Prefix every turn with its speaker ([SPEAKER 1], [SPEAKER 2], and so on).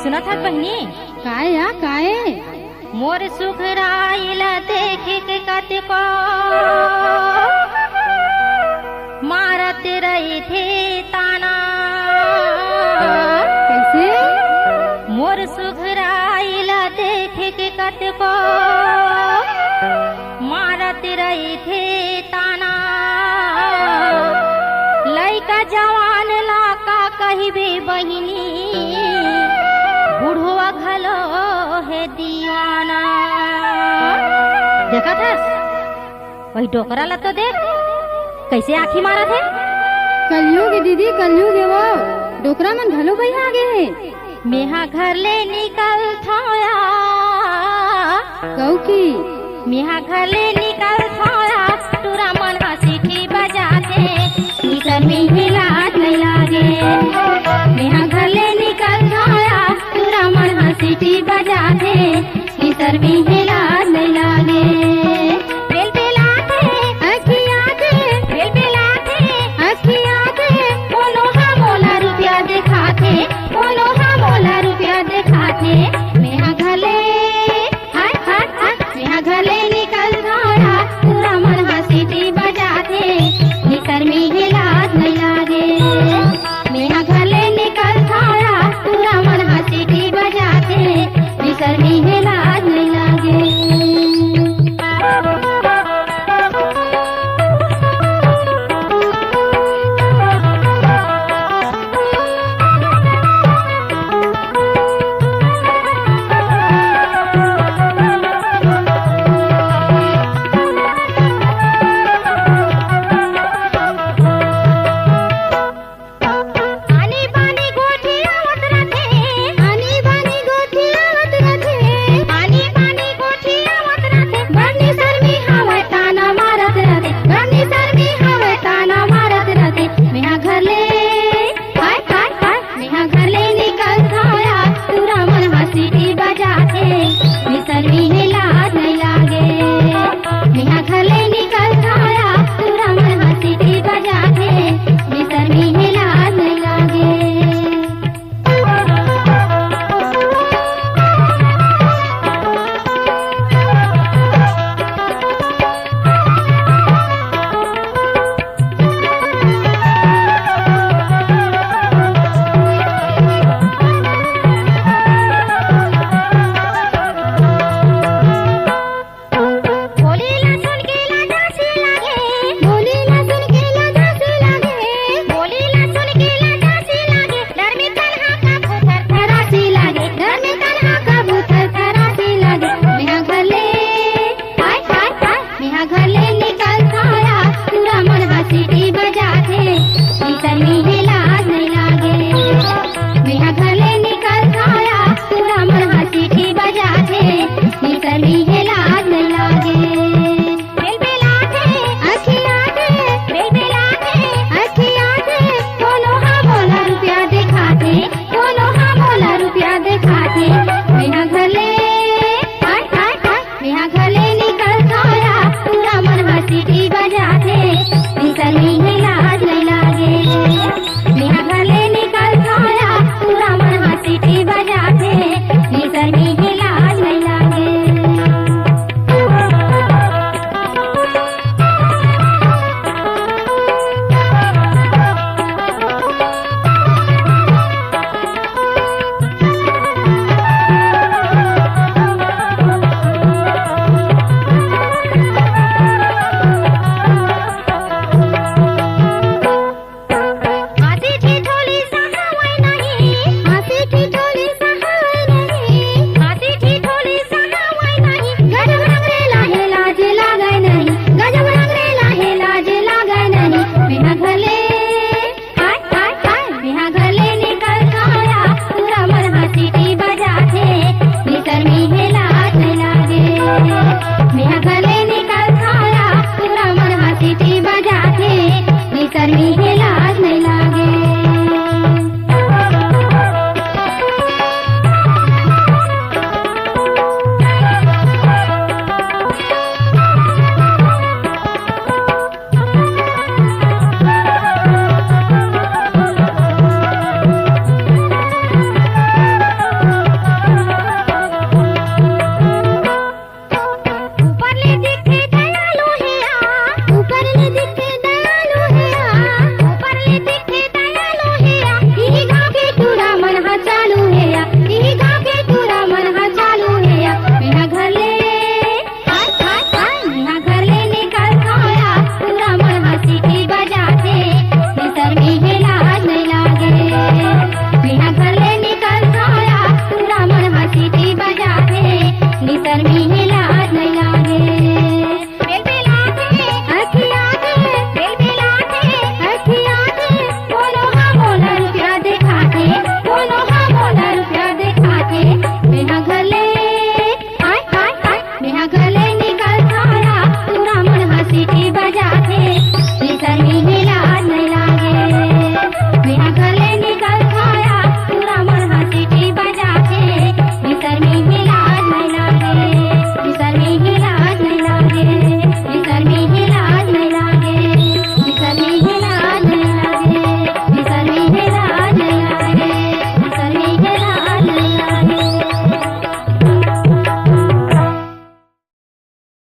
[SPEAKER 1] सुना था बहनी
[SPEAKER 2] काए या काए
[SPEAKER 1] मोर सुखराइला देख के कत को मारत रही थे ताना।
[SPEAKER 2] कैसे?
[SPEAKER 1] मोर सुखराइला देख के कत को मारत रही थे ताना। लइका जवान लाका कहिबे बहिनी बुढ़वा घलो है दीवाना। देखा था वही डोकरा ला तो देख कैसे आँखी मारा थे।
[SPEAKER 2] कलयुग है दीदी, कलयुग है वो। डोकरा मन घलो भाई आगे है।
[SPEAKER 1] मेहा घर ले निकल थाया
[SPEAKER 2] कहू की
[SPEAKER 1] मेहा घर ले निकल थाया तुरा मन सीटी बजा दे निकर में हिलात नहीं लागे। मेहा घर ले निकल थाया तुरा मन सीटी बजा दे निकर में